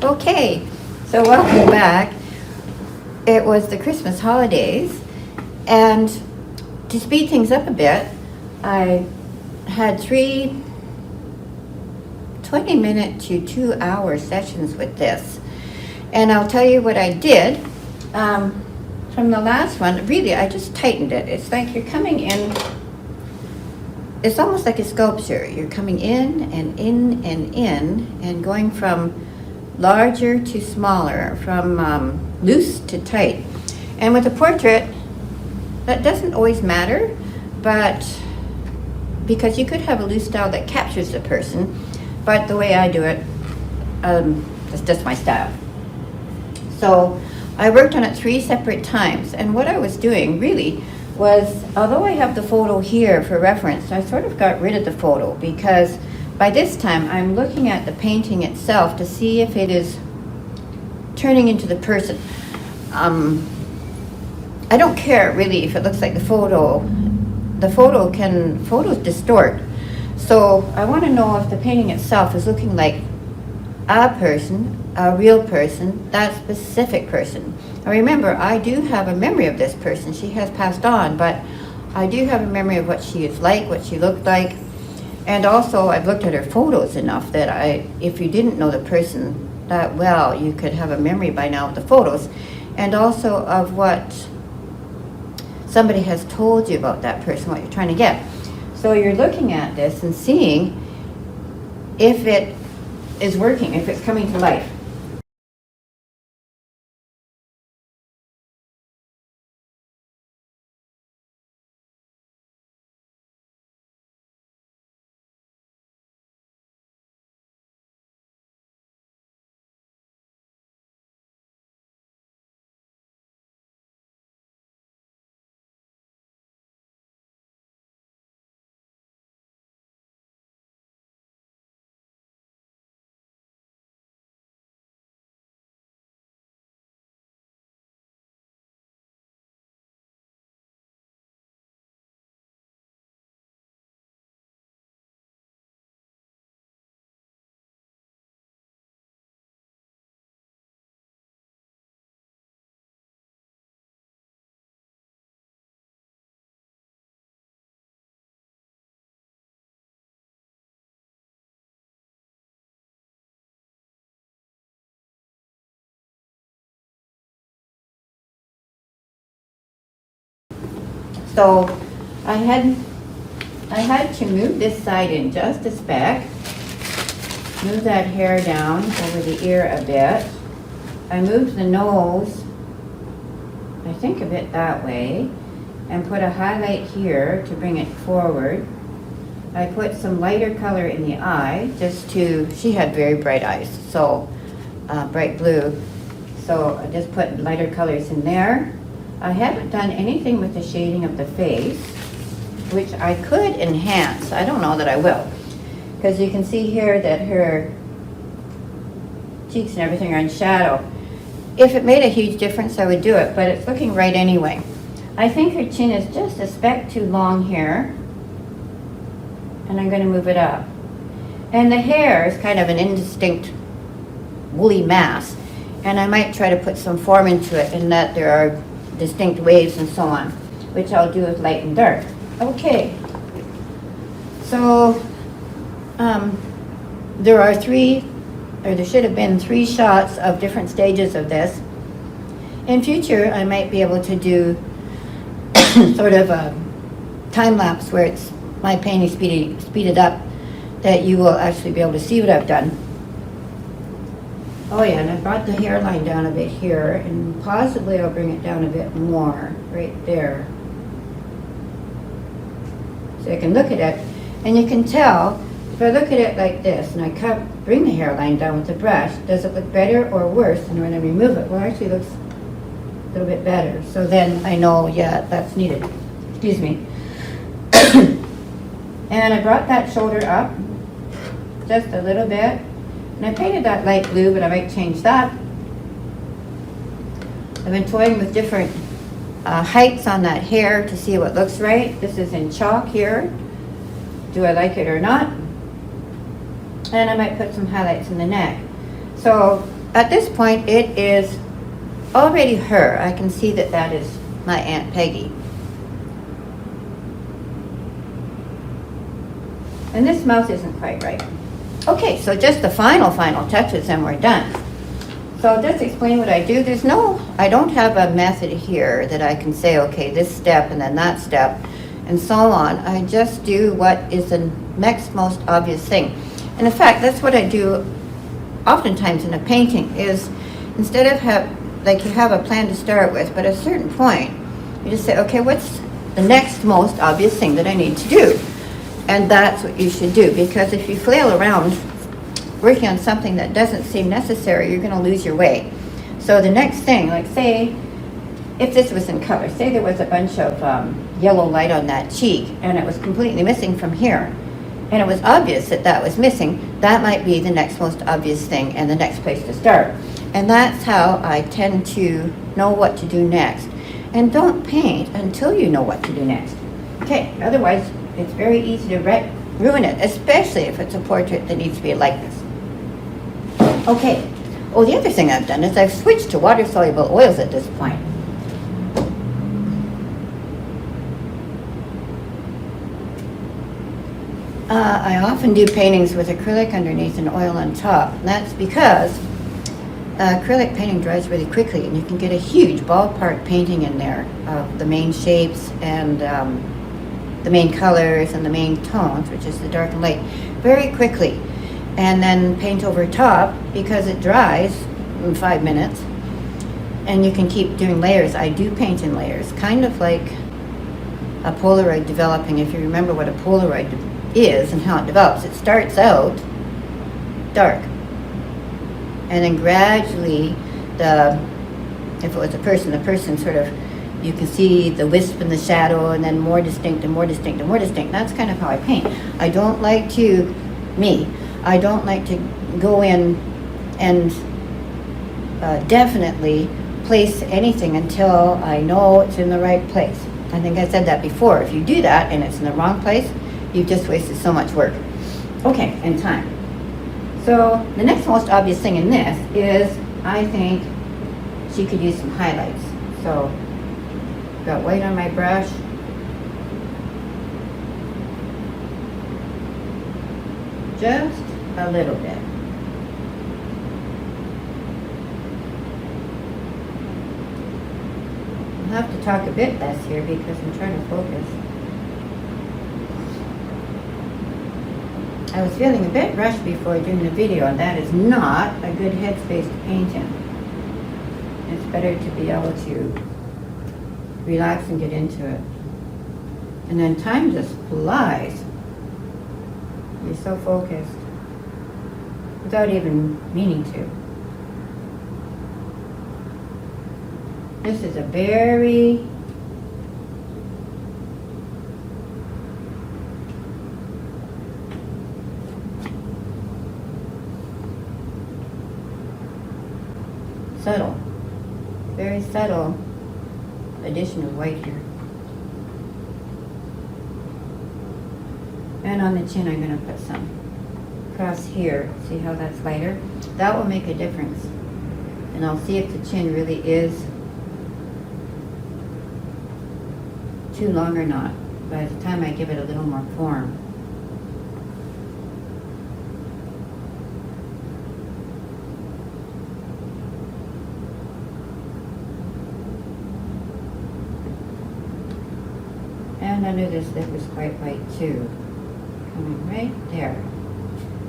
Okay, so welcome back. It was the Christmas holidays, and to speed things up a bit, I had 3 20-minute to 2-hour sessions with this. And I'll tell you what I did. From the last one, really, I just tightened it. It's like you're coming in, it's almost like a sculpture. You're coming in and in and in and going from larger to smaller, from loose to tight. And with a portrait, that doesn't always matter, but because you could have a loose style that captures the person, but the way I do it, it's just my style. So I worked on it 3 separate times, and what I was doing really was, although I have the photo here for reference, I sort of got rid of the photo because by this time I'm looking at the painting itself to see if it is turning into the person. I don't care really if it looks like the photo. Photos distort. So I want to know if the painting itself is looking like a person, a real person, that specific person. Now remember, I do have a memory of this person. She has passed on, but I do have a memory of what she is like, what she looked like. And also, I've looked at her photos enough that if you didn't know the person that well, you could have a memory by now of the photos. And also of what somebody has told you about that person, what you're trying to get. So you're looking at this and seeing if it is working, if it's coming to life. So I had to move this side in just a speck, move that hair down over the ear a bit. I moved the nose, I think of it that way, and put a highlight here to bring it forward. I put some lighter color in the eye, she had very bright eyes, so bright blue. So I just put lighter colors in there. I haven't done anything with the shading of the face, which I could enhance. I don't know that I will, because you can see here that her cheeks and everything are in shadow. If it made a huge difference, I would do it, but it's looking right anyway. I think her chin is just a speck too long here, and I'm going to move it up. And the hair is kind of an indistinct woolly mass, and I might try to put some form into it in that there are distinct waves and so on, which I'll do with light and dark. Okay, so there should have been 3 shots of different stages of this. In future, I might be able to do sort of a time lapse where it's my painting speeded up, that you will actually be able to see what I've done. Oh yeah, and I brought the hairline down a bit here, and possibly I'll bring it down a bit more, right there. So I can look at it, and you can tell, if I look at it like this, and I bring the hairline down with the brush, does it look better or worse than when I remove it? Well, it actually looks a little bit better. So then I know, yeah, that's needed. Excuse me. And I brought that shoulder up just a little bit. And I painted that light blue, but I might change that. I've been toying with different heights on that hair to see what looks right. This is in chalk here. Do I like it or not? And I might put some highlights in the neck. So at this point, it is already her. I can see that that is my Aunt Peggy. And this mouth isn't quite right. Okay, so just the final touches and we're done. So I'll just explain what I do. I don't have a method here that I can say, okay, this step and then that step and so on. I just do what is the next most obvious thing. And in fact, that's what I do oftentimes in a painting is instead of you have a plan to start with, but at a certain point, you just say, okay, what's the next most obvious thing that I need to do? And that's what you should do, because if you flail around working on something that doesn't seem necessary, you're going to lose your way. So the next thing, like say, if this was in color, say there was a bunch of yellow light on that cheek, and it was completely missing from here, and it was obvious that that was missing, that might be the next most obvious thing and the next place to start. And that's how I tend to know what to do next. And don't paint until you know what to do next. Okay, otherwise it's very easy to ruin it, especially if it's a portrait that needs to be a likeness. Okay, the other thing I've done is I've switched to water-soluble oils at this point. I often do paintings with acrylic underneath and oil on top. And that's because acrylic painting dries really quickly, and you can get a huge ballpark painting in there of the main shapes and the main colors and the main tones, which is the dark and light, very quickly. And then paint over top because it dries in 5 minutes, and you can keep doing layers. I do paint in layers, kind of like a Polaroid developing. If you remember what a Polaroid is and how it develops, it starts out dark, and then gradually if it was a person, the person sort of, you can see the wisp and the shadow, and then more distinct and more distinct and more distinct. That's kind of how I paint. I don't like to go in and definitely place anything until I know it's in the right place. I think I said that before. If you do that and it's in the wrong place, you've just wasted so much work. Okay, and time. So the next most obvious thing in this is, I think she could use some highlights. So got white on my brush. Just a little bit. I'll have to talk a bit less here because I'm trying to focus. I was feeling a bit rushed before doing the video, and that is not a good headspace to paint in. It's better to be able to relax and get into it. And then time just flies. You're so focused without even meaning to. This is a very very subtle addition of white here. And on the chin I'm going to put some across here. See how that's lighter? That will make a difference. And I'll see if the chin really is too long or not by the time I give it a little more form. And under this lip is quite white too. Coming right there.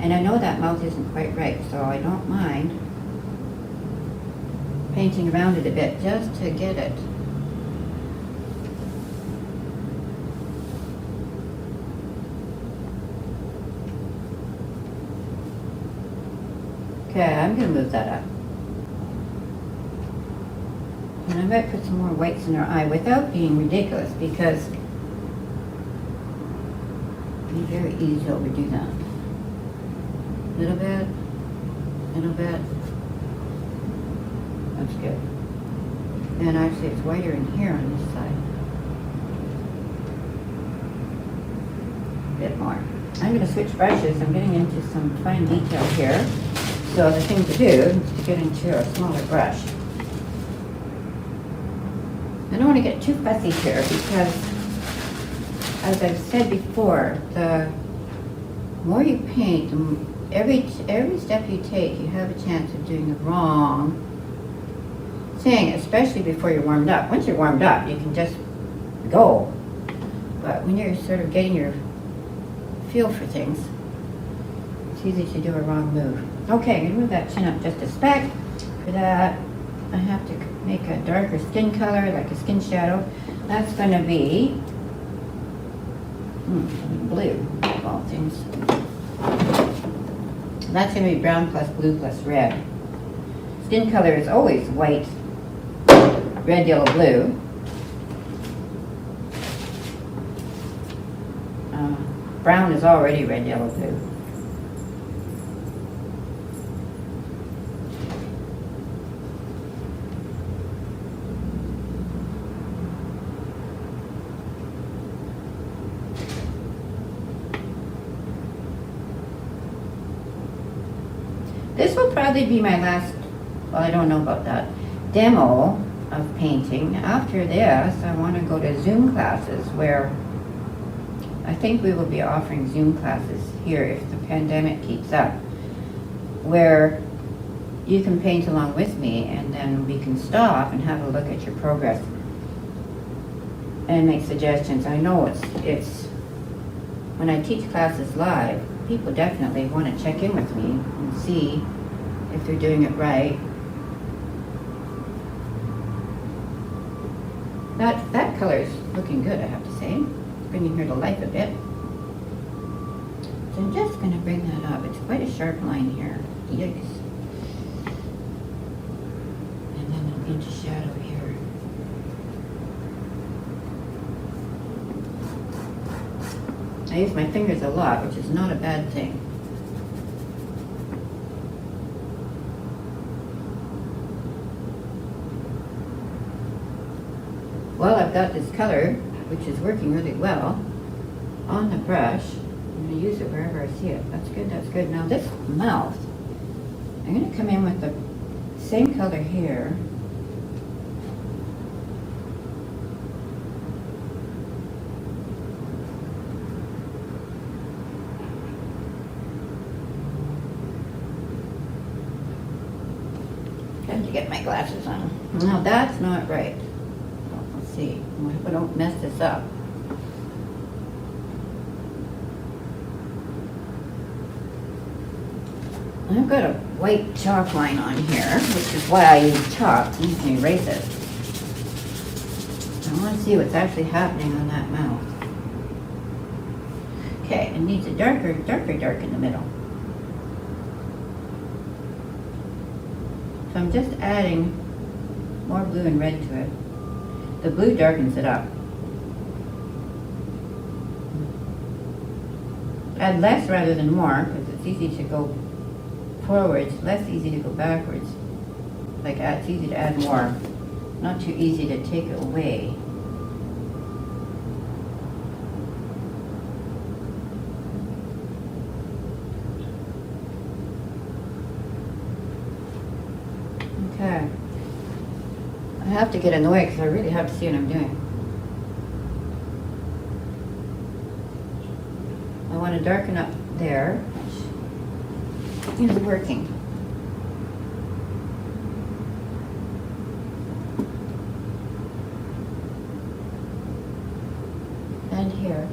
And I know that mouth isn't quite right, so I don't mind painting around it a bit just to get it. Okay, I'm going to move that up. And I might put some more whites in her eye without being ridiculous, because it'd be very easy to overdo that. Little bit, little bit. That's good. And actually it's whiter in here on this side. A bit more. I'm going to switch brushes. I'm getting into some fine detail here. So the thing to do is to get into a smaller brush. I don't want to get too fussy here because, as I've said before, the more you paint, every step you take, you have a chance of doing the wrong thing, especially before you're warmed up. Once you're warmed up, you can just go. But when you're sort of getting your feel for things, it's easy to do a wrong move. Okay, I'm going to move that chin up just a speck. For that, I have to make a darker skin color, like a skin shadow. That's going to be blue, of all things. That's going to be brown plus blue plus red. Skin color is always white, red, yellow, blue. Brown is already red, yellow, blue. This will probably be my last, well, I don't know about that, demo of painting. After this, I want to go to Zoom classes where I think we will be offering Zoom classes here if the pandemic keeps up, where you can paint along with me and then we can stop and have a look at your progress and make suggestions. I know it's when I teach classes live, people definitely want to check in with me and see if they're doing it right. That color is looking good, I have to say. Bringing her to life a bit. So I'm just going to bring that up. It's quite a sharp line here. Yikes. And then I'm going to shadow here. I use my fingers a lot, which is not a bad thing. Well, I've got this color, which is working really well, on the brush. I'm going to use it wherever I see it. That's good, that's good. Now this mouth, I'm going to come in with the same color here. Trying to get my glasses on. Now that's not right. Let's see. I hope I don't mess this up. I've got a white chalk line on here, which is why I use chalk. You can erase it. I want to see what's actually happening on that mouth. Okay, it needs a darker in the middle. So I'm just adding more blue and red to it. The blue darkens it up. Add less rather than more, because it's easy to go forwards, less easy to go backwards. Like it's easy to add more, not too easy to take it away. Okay. I have to get in the way because I really have to see what I'm doing. I want to darken up there, which is working. And here.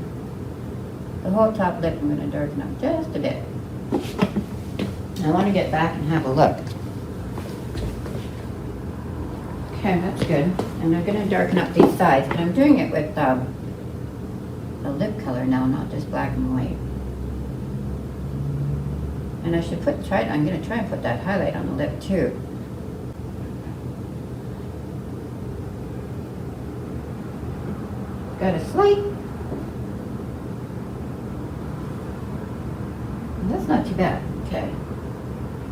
The whole top lip I'm going to darken up just a bit. I want to get back and have a look. Okay, that's good. And I'm going to darken up these sides, but I'm doing it with the lip color now, not just black and white. And I should I'm going to try and put that highlight on the lip too. Got a slight. And that's not too bad. Okay.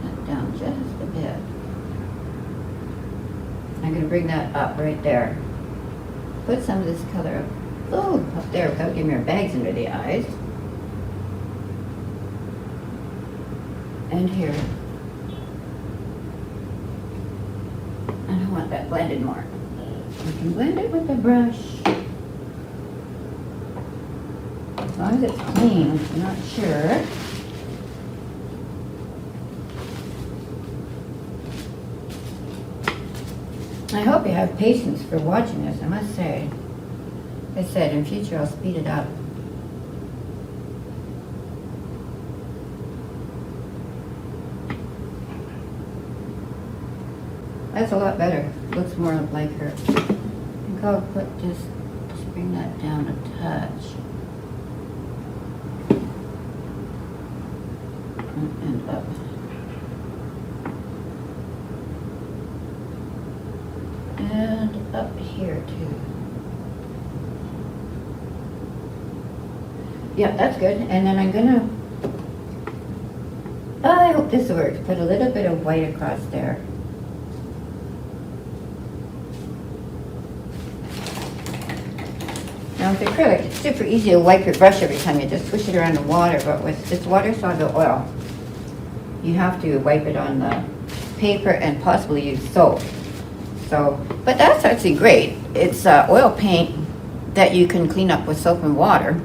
That down just a bit. I'm going to bring that up right there. Put some of this color up there without getting our bags under the eyes. And here. that blended more. We can blend it with a brush. As long as it's clean, I'm not sure. I hope you have patience for watching this, I must say. Like I said, in future I'll speed it up. That's a lot better. Looks more like her. I think I'll put this, just bring that down a touch. And up. And up here too. Yeah, that's good. And then I'm gonna, I hope this works. Put a little bit of white across there. Now with acrylic, it's super easy to wipe your brush every time you just swish it around in water, but with this water-soluble oil, you have to wipe it on the paper and possibly use soap. So, but that's actually great. It's oil paint that you can clean up with soap and water,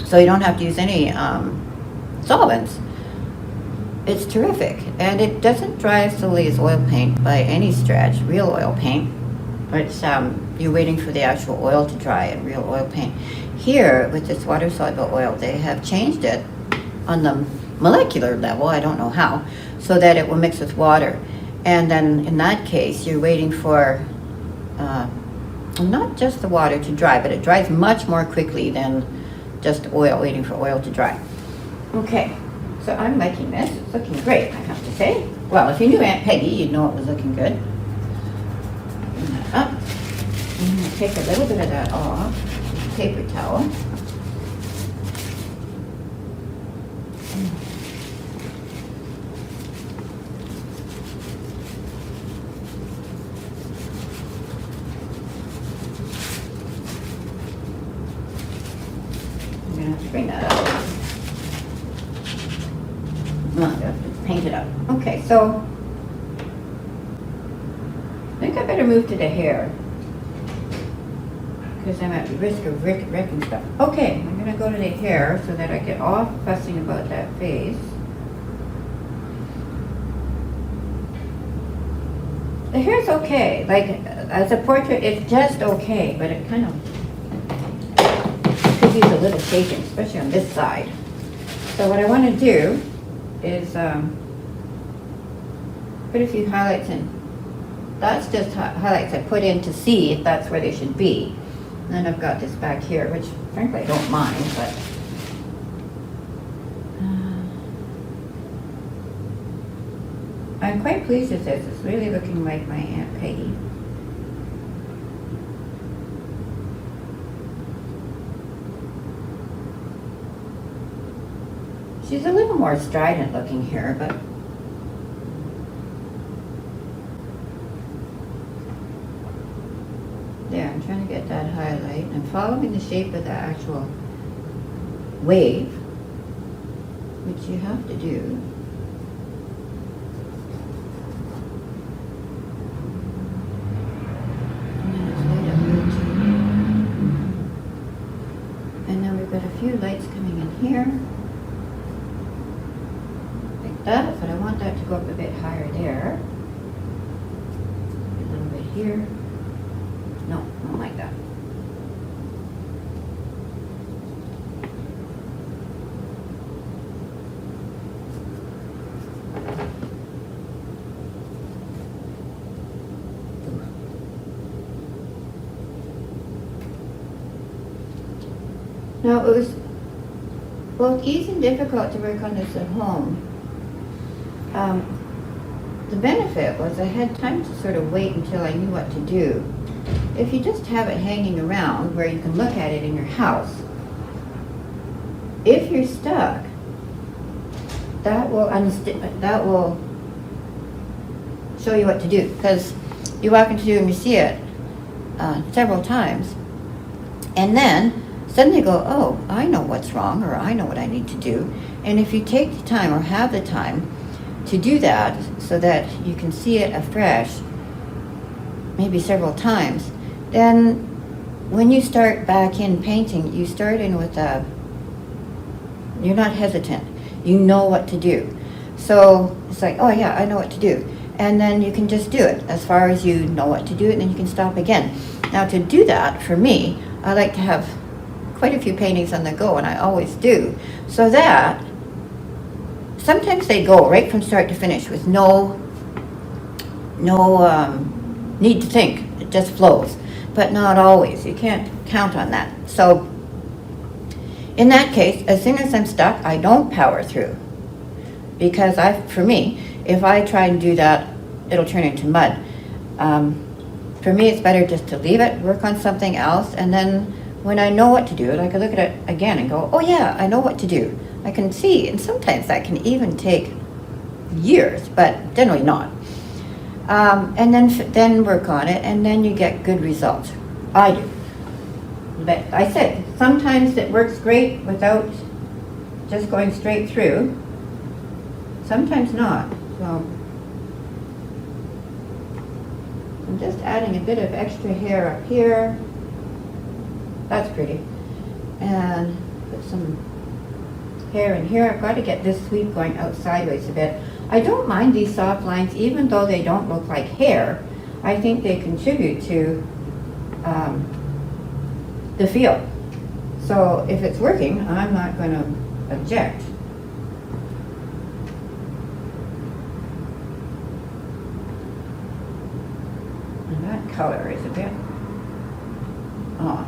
so you don't have to use any solvents. It's terrific, and it doesn't dry as slowly as oil paint by any stretch, real oil paint. It's, you're waiting for the actual oil to dry in real oil paint. Here, with this water-soluble oil, they have changed it on the molecular level, I don't know how, so that it will mix with water. And then in that case, you're waiting for not just the water to dry, but it dries much more quickly than just oil, waiting for oil to dry. Okay, so I'm liking this. It's looking great, I have to say. Well, if you knew Aunt Peggy, you'd know it was looking good. Bring that up. I'm going to take a little bit of that off with a paper towel. I'm going to have to bring that up. No, I have to paint it up. Okay, so I think I better move to the hair, because I'm at risk of wrecking stuff. Okay, I'm going to go to the hair so that I get off fussing about that face. The hair's okay. Like, as a portrait, it's just okay, but it kind of could use a little shaping, especially on this side. So what I want to do is put a few highlights in. That's just highlights I put in to see if that's where they should be. And then I've got this back here, which frankly I don't mind, but I'm quite pleased with this. It's really looking like my Aunt Peggy. She's a little more strident looking here, but there, I'm trying to get that highlight. I'm following the shape of the actual wave, which you have to do. And then it's light up here too. And then we've got a few lights coming in here. Like that, but I want that to go up a bit higher there. A little bit here. No, not like that. Now, it was both easy and difficult to work on this at home. The benefit was I had time to sort of wait until I knew what to do. If you just have it hanging around where you can look at it in your house, if you're stuck, that will show you what to do, because you walk into it and you see it several times, and then suddenly go, oh, I know what's wrong, or I know what I need to do. And if you take the time or have the time to do that so that you can see it afresh, maybe several times, then when you start back in painting, you start in with you're not hesitant. You know what to do. So it's like, oh yeah, I know what to do. And then you can just do it as far as you know what to do, and then you can stop again. Now to do that, for me, I like to have quite a few paintings on the go, and I always do. So that sometimes they go right from start to finish with no need to think. It just flows. But not always. You can't count on that. So in that case, as soon as I'm stuck, I don't power through. Because for me, if I try and do that, it'll turn into mud. For me, it's better just to leave it, work on something else, and then when I know what to do, I can look at it again and go, oh yeah, I know what to do. I can see, and sometimes that can even take years, but generally not. And then work on it, and then you get good results. I do. But I said, sometimes it works great without just going straight through. Sometimes not. So I'm just adding a bit of extra hair up here. That's pretty. And put some hair in here. I've got to get this sweep going out sideways a bit. I don't mind these soft lines, even though they don't look like hair. I think they contribute to the feel. So if it's working, I'm not going to object. And that color is a bit off.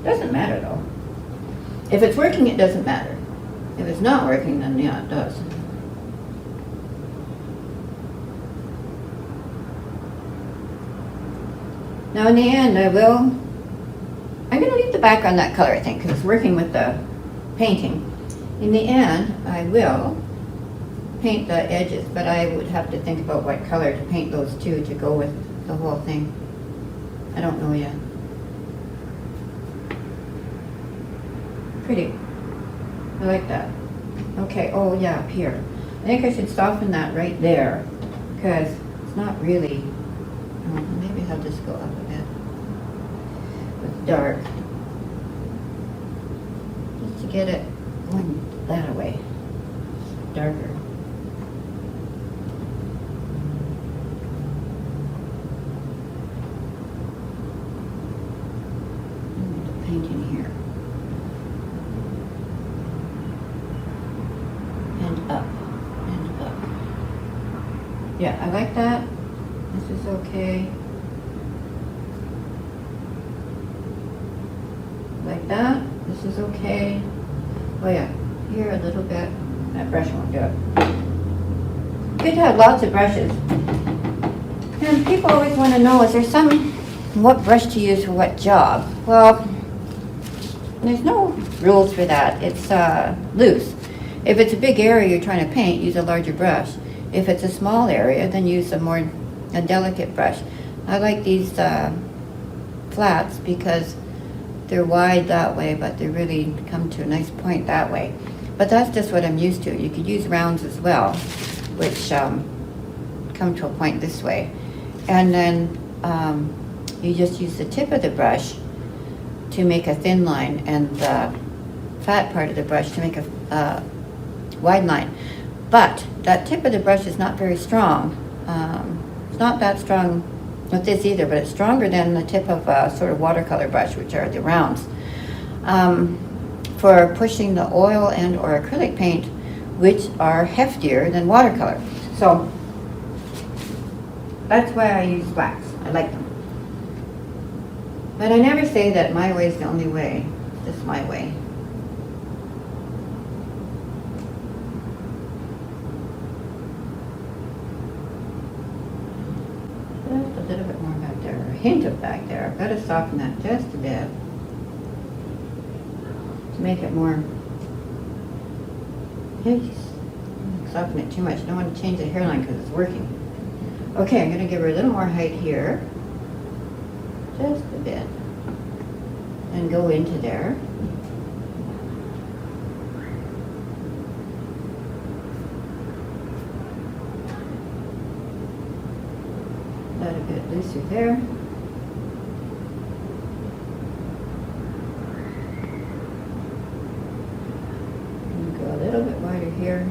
Doesn't matter though. If it's working, it doesn't matter. If it's not working, then yeah, it does. Now in the end, I'm going to leave the background that color, I think, because it's working with the painting. In the end, I will paint the edges, but I would have to think about what color to paint those two to go with the whole thing. I don't know yet. Pretty. I like that. Okay, oh yeah, up here. I think I should soften that right there, because it's not really, maybe I'll just go up a bit with dark, just to get it going that way, darker. The painting here. And up, and up. Yeah, I like that. This is okay. Like that. This is okay. Oh yeah, here a little bit. That brush won't do it. Good to have lots of brushes. And people always want to know, is there what brush to use for what job? Well, there's no rules for that. It's loose. If it's a big area you're trying to paint, use a larger brush. If it's a small area, then use a delicate brush. I like these flats because they're wide that way, but they really come to a nice point that way. But that's just what I'm used to. You could use rounds as well, which come to a point this way. And then you just use the tip of the brush to make a thin line, and the fat part of the brush to make a wide line. But that tip of the brush is not very strong. It's not that strong with this either, but it's stronger than the tip of a sort of watercolor brush, which are the rounds. For pushing the oil and or acrylic paint, which are heftier than watercolor. So that's why I use flats. I like them. But I never say that my way is the only way. It's just my way. Just a little bit more back there, a hint of back there. I've got to soften that just a bit to make it more. Soften it too much. I don't want to change the hairline because it's working. Okay, I'm going to give her a little more height here, just a bit, and go into there. that a bit looser there. And go a little bit wider here.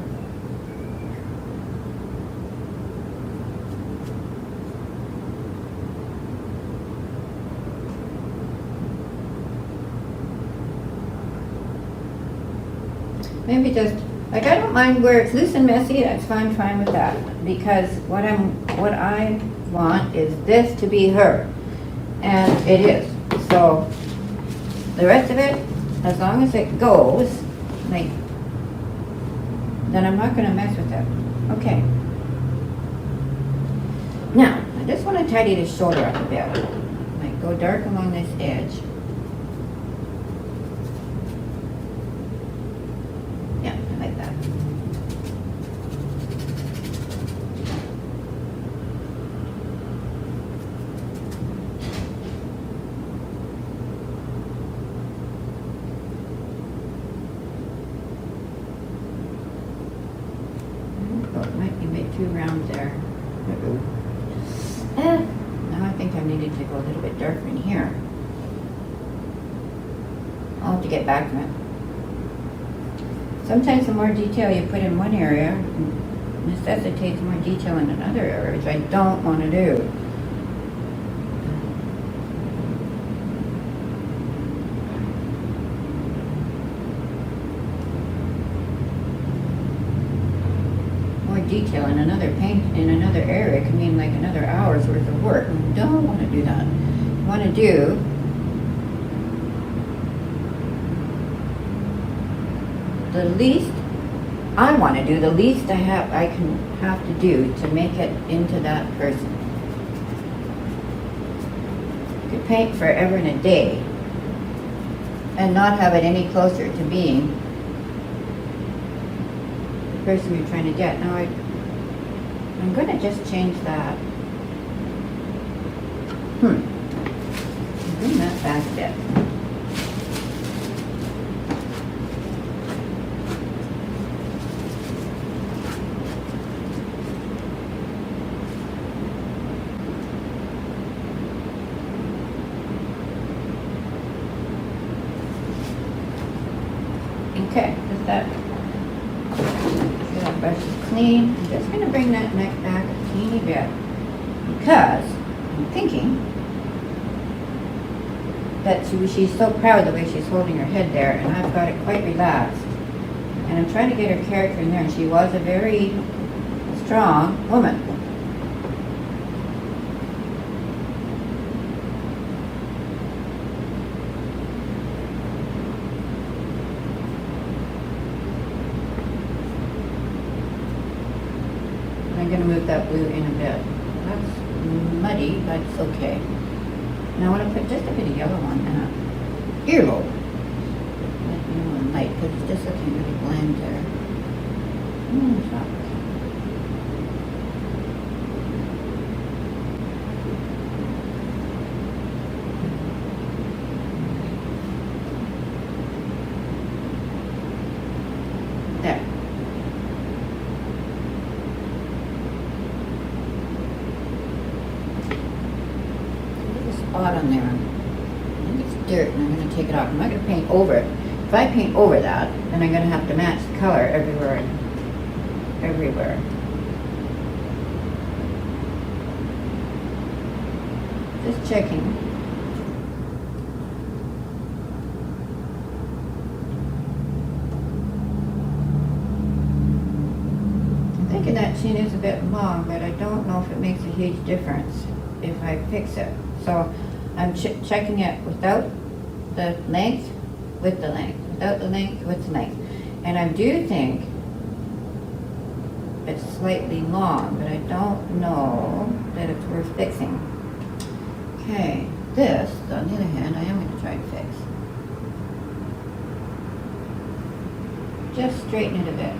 Maybe just, like, I don't mind where it's loose and messy, that's fine with that. Because what I want is this to be her. And it is. So, the rest of it, as long as it goes, like, then I'm not gonna mess with it. Okay. Now, I just wanna tidy the shoulder up a bit. Like, go dark along this edge. Too round there. Now I think I needed to go a little bit darker in here. I'll have to get back to it. Sometimes the more detail you put in one area necessitates more detail in another area, which I don't want to do. Detail in another paint in another area can mean like another hour's worth of work. We don't want to do that. We want to do the least. I want to do the least I can have to do to make it into that person. You could paint forever and a day and not have it any closer to being person you're trying to get. Now I'm going to just change that. Bring that back a bit. Okay, is that brush is clean. I'm just going to bring that neck back a teeny bit because I'm thinking that she's so proud the way she's holding her head there, and I've got it quite relaxed. And I'm trying to get her character in there, and she was a very strong woman. I'm going to move that blue in a bit. That's muddy, but it's okay. Now I want to put just a bit of yellow on that earlobe. Like yellow and light, because it's just looking really bland there. Stop. There. Spot on there. I think it's dirt, and I'm going to take it off. I'm not going to paint over it. If I paint over that, then I'm going to have to match the color everywhere. Just checking. I'm thinking that chin is a bit long, but I don't know if it makes a huge difference if I fix it. So I'm checking it without the length, with the length, without the length, with the length. And I do think it's slightly long, but I don't know that it's worth fixing. Okay, this, on the other hand, I am going to try and fix. Just straighten it a bit.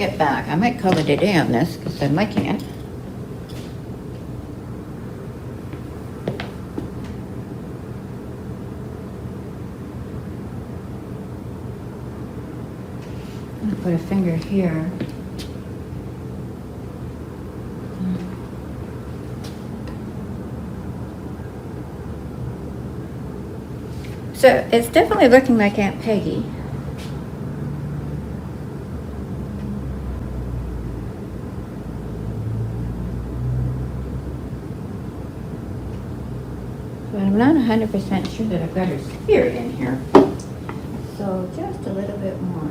get back, I might call it a day on this because I'm liking it. I'm gonna put a finger here. So it's definitely looking like Aunt Peggy. But I'm not 100% sure that I've got her spirit in here. So just a little bit more.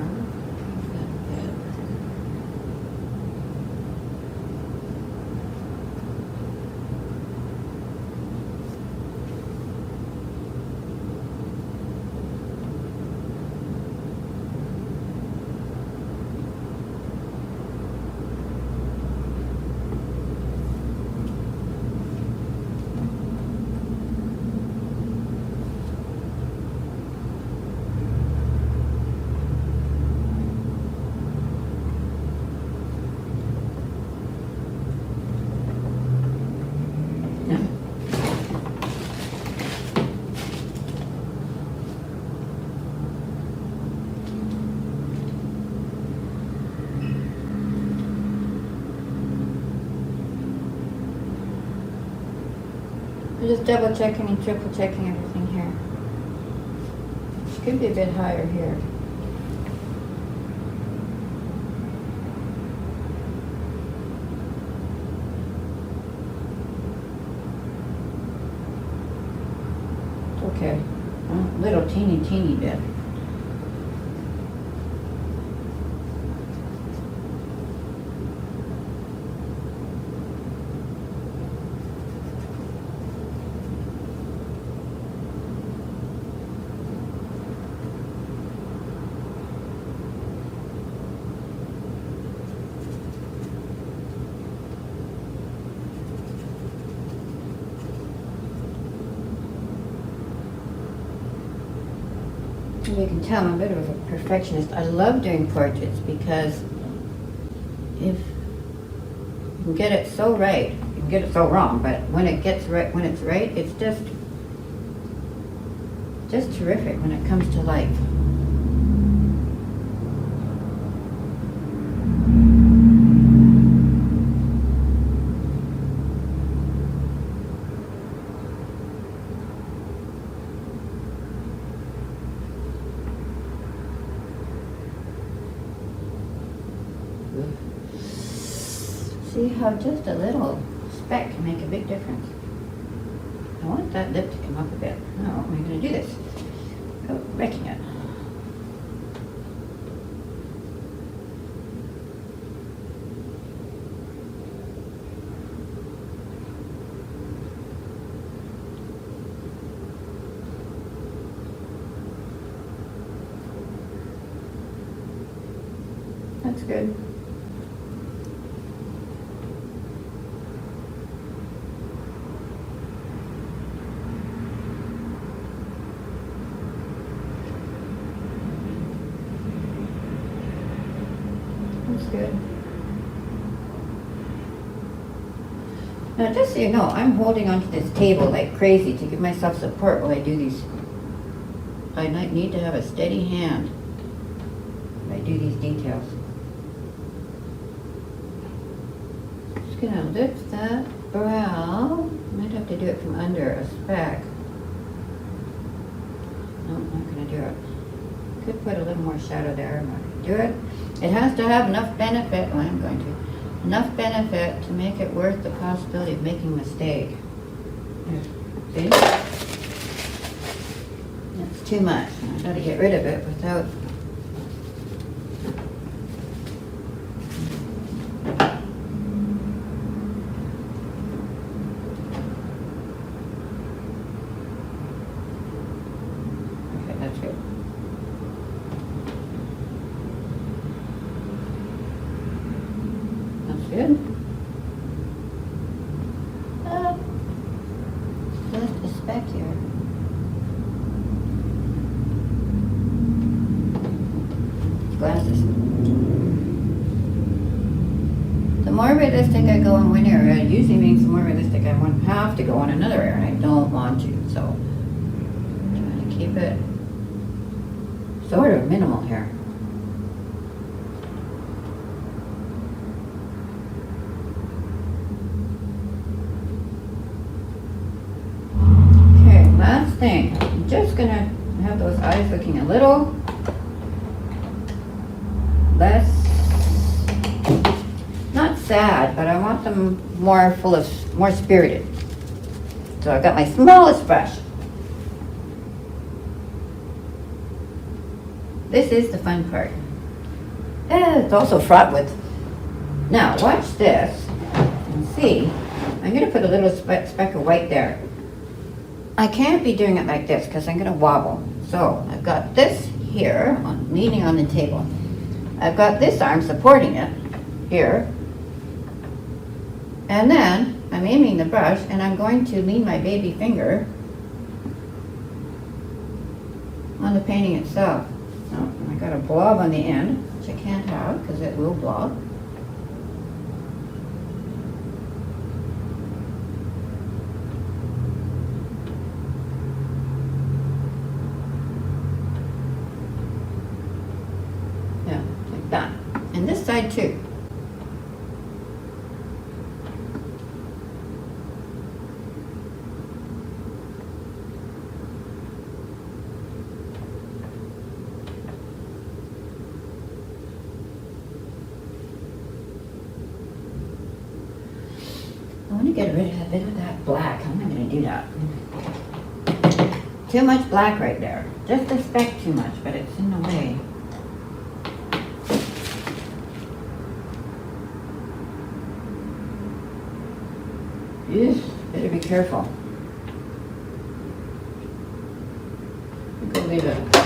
I'm just double checking and triple checking everything here. It could be a bit higher here. It's okay. A little teeny bit. You can tell I'm a bit of a perfectionist. I love doing portraits because if you can get it so right, you can get it so wrong, but when it gets right, when it's right, it's just terrific when it comes to life. See how just a little speck can make a big difference. I want that lip to come up a bit. Oh, I'm going to do this. Oh, wrecking it. That's good. That's good. Now, just so you know, I'm holding onto this table like crazy to give myself support while I do these. I might need to have a steady hand when I do these details. Just gonna lift that brow. Might have to do it from under a speck. No, I'm not gonna do it. Could put a little more shadow there. I'm not gonna do it. It has to have enough benefit. Well, I'm going to. Enough benefit to make it worth the possibility of making a mistake. See? That's too much. I've got to get rid of it without. Okay, that's good. Good. Just a speck here. Glasses. more realistic I go in one area, it usually means the more realistic I won't have to go in another area, and I don't want to, so I'm trying to keep it sort of minimal here. Okay, last thing, I'm just gonna have those eyes looking a little less, not sad, but I want them more full of, more spirited. So I've got my smallest brush. This is the fun part. It's also fraught with, now watch this and see. I'm gonna put a little speck of white there. I can't be doing it like this because I'm gonna wobble. So I've got this here, leaning on the table. I've got this arm supporting it here. And then I'm aiming the brush and I'm going to lean my baby finger on the painting itself. Oh, I got a blob on the end, which I can't have because it will blob. Yeah, like that. And this side too. I want to get rid of a bit of that black. How am I going to do that? Too much black right there. Just a speck too much, but it's in the way. Yes, better be careful. Go leave it.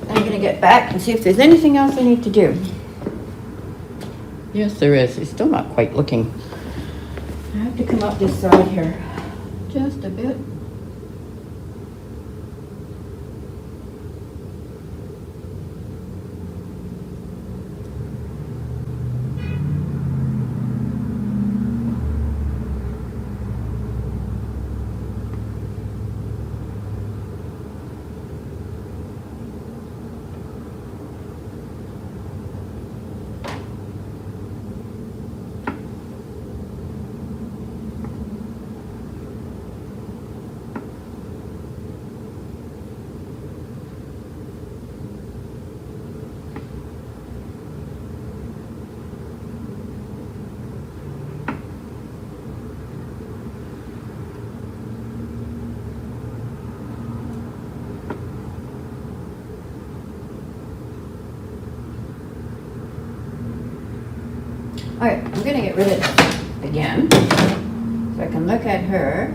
I'm going to get back and see if there's anything else I need to do. Yes, there is. It's still not quite looking. I have to come up this side here just a bit. Alright, I'm going to get rid of this again, so I can look at her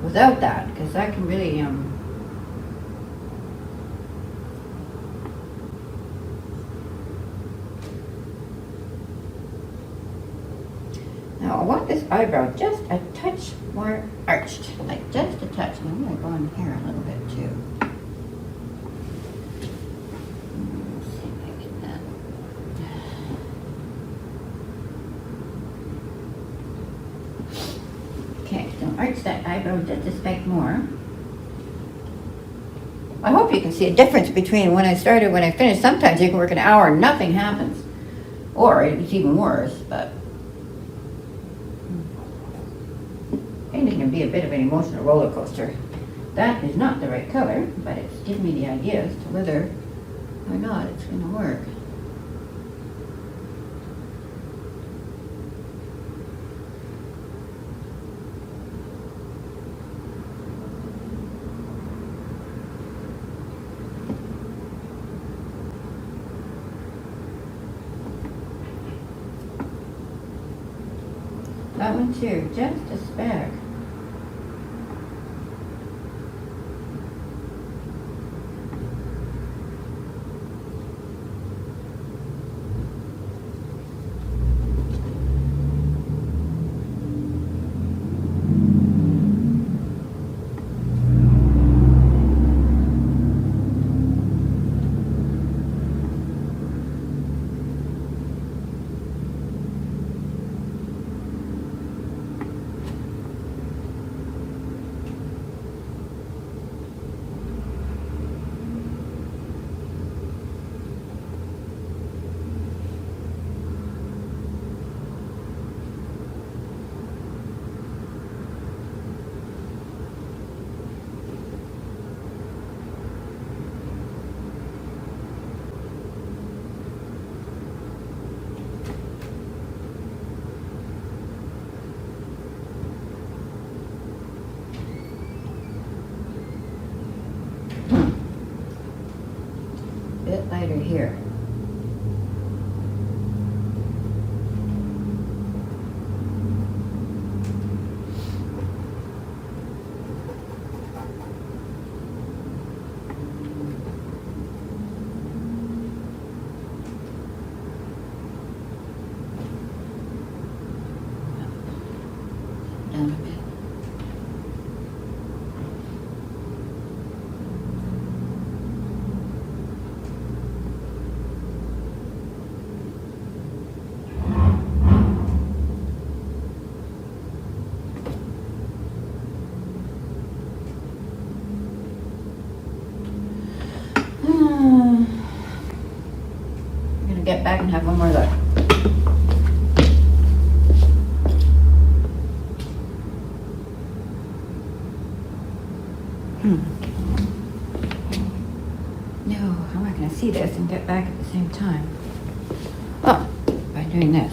without that, because that can really, now I want this eyebrow just a touch more arched, like just a touch, and I'm going to go in here a little bit too. Arch that eyebrow just a speck more. I hope you can see a difference between when I started and when I finished. Sometimes you can work an hour and nothing happens. Or it's even worse, but painting can be a bit of an emotional roller coaster. That is not the right color, but it's giving me the idea as to whether or not it's going to work. That one too, just a speck. a bit lighter here. Down a bit. I'm gonna get back and have one more look. No, how am I going to see this and get back at the same time? Oh, by doing this.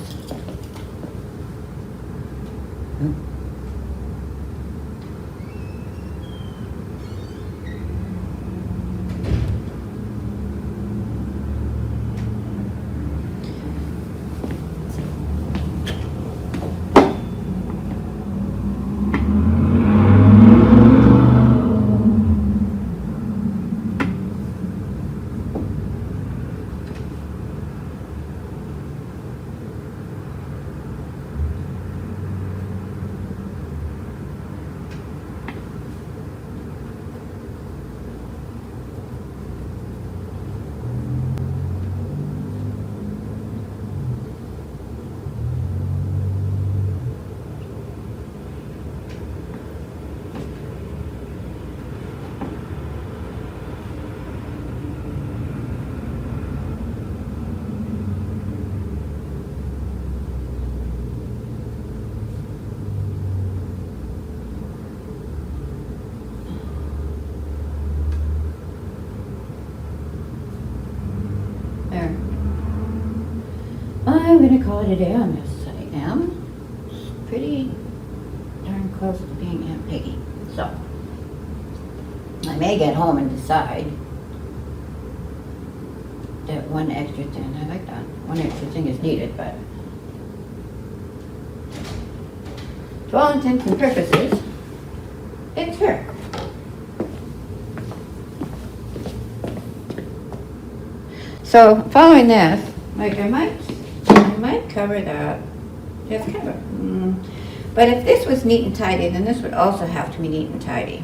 There. I'm going to call it a day on this. I am pretty darn close to being Aunt Peggy. So, I may get home and decide that one extra thing, I like that, one extra thing is needed, but to all intents and purposes, it's her. So following this, like I might cover that, just cover. But if this was neat and tidy, then this would also have to be neat and tidy.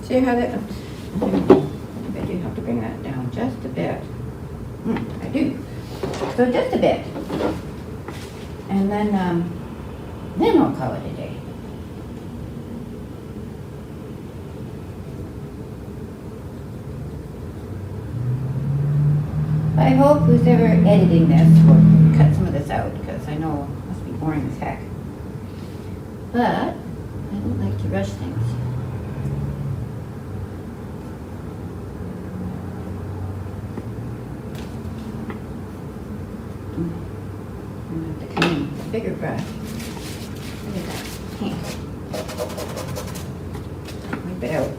See how that, I do have to bring that down just a bit. I do. So just a bit. And then I'll call it a day. I hope who's ever editing this will cut some of this out, because I know it must be boring as heck. But I don't like to rush things. I'm going to have to come in with a bigger brush. Look at that. Wipe it out.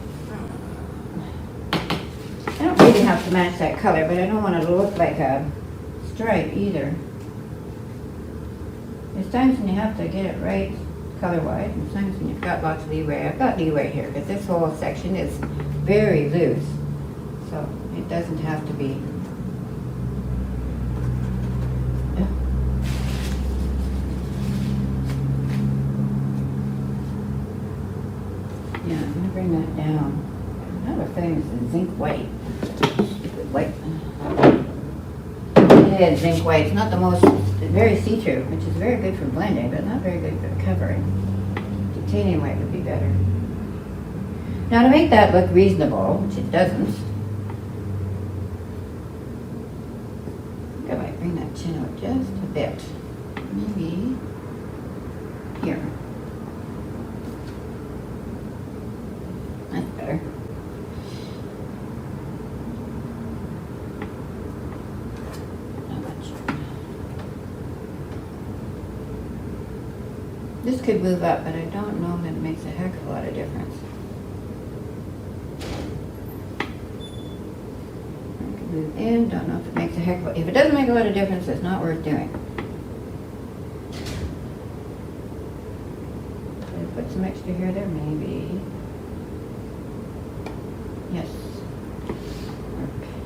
I don't really have to match that color, but I don't want it to look like a stripe either. There's times when you have to get it right color-wise, and times when you've got lots of leeway. I've got leeway here, because this whole section is very loose, so it doesn't have to be. Yeah, I'm going to bring that down. Another thing is the zinc white. Stupid white. It is zinc white. It's not the most, very see-through, which is very good for blending, but not very good for covering. Titanium white would be better. Now to make that look reasonable, which it doesn't, I might bring that chin out just a bit. Maybe here. That's better. Not much. This could move up, but I don't know that it makes a heck of a lot of difference. in. Don't know if it makes a heck of a, if it doesn't make a lot of difference, it's not worth doing. Should I put some extra hair there? Maybe. Yes. Okay.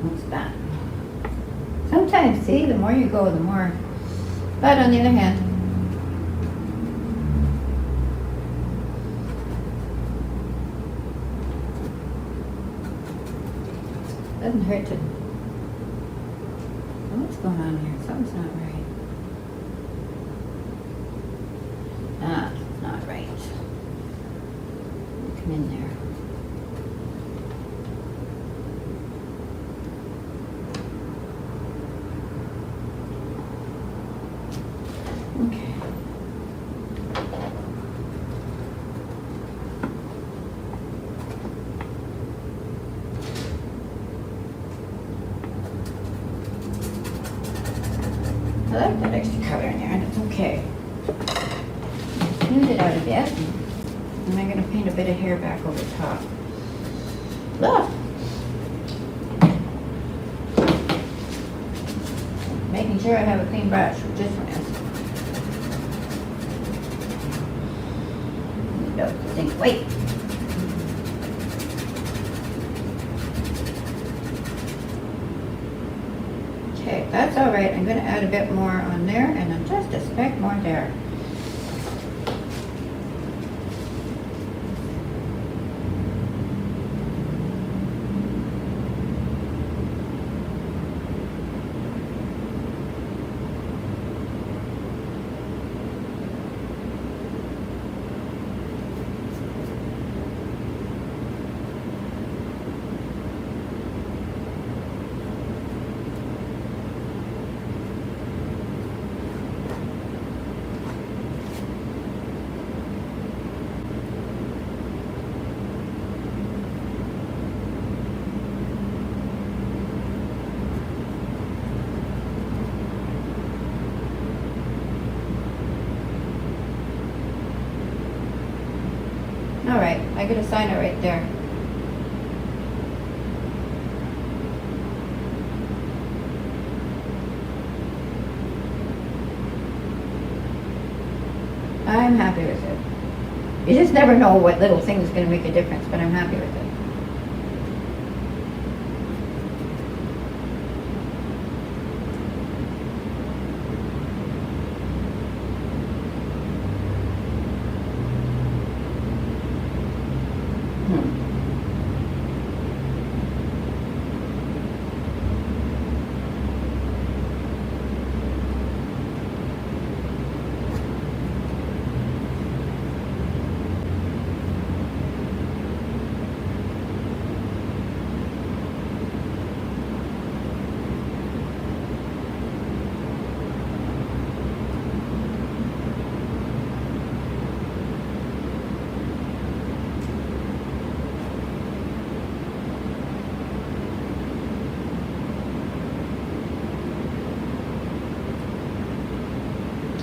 What's that? Sometimes, see, the more you go, the more. But on the other hand, doesn't hurt to. What's going on here? Something's not right. Ah, it's not right. Come in there. Okay. I like that extra color in there, and it's okay. Smooth it out a bit, and I'm going to paint a bit of hair back over top. Look! Making sure I have a clean brush, which this one is. Wait. Okay, that's all right. I'm going to add a bit more on there and then just a speck more there. All right, I got to sign it right there. I'm happy with it. You just never know what little thing is going to make a difference, but I'm happy with it.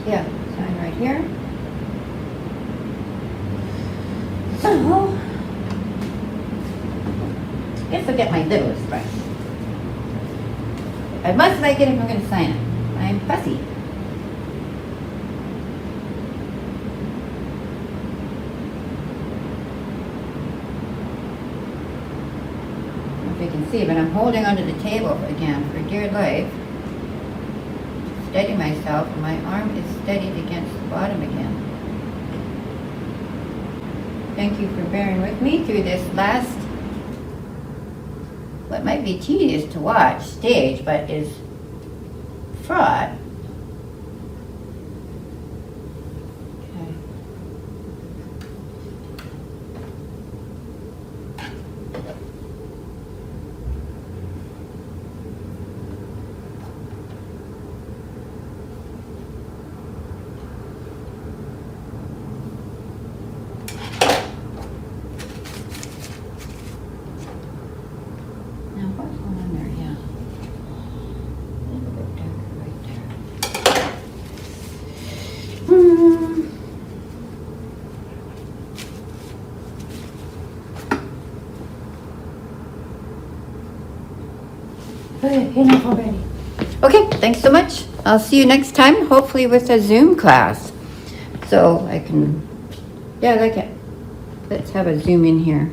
Yeah, sign right here. So, guess I'll get my littlest brush. I must like it if I'm going to sign it. I'm fussy. I don't know if you can see, but I'm holding onto the table again for dear life. Steady myself, and my arm is steadied against the bottom again. Thank you for bearing with me through this last, what might be tedious to watch stage, but is fraught. Okay. Okay, enough already. Okay, thanks so much. I'll see you next time, hopefully with a Zoom class. So I can, yeah, I like it. Let's have a Zoom in here.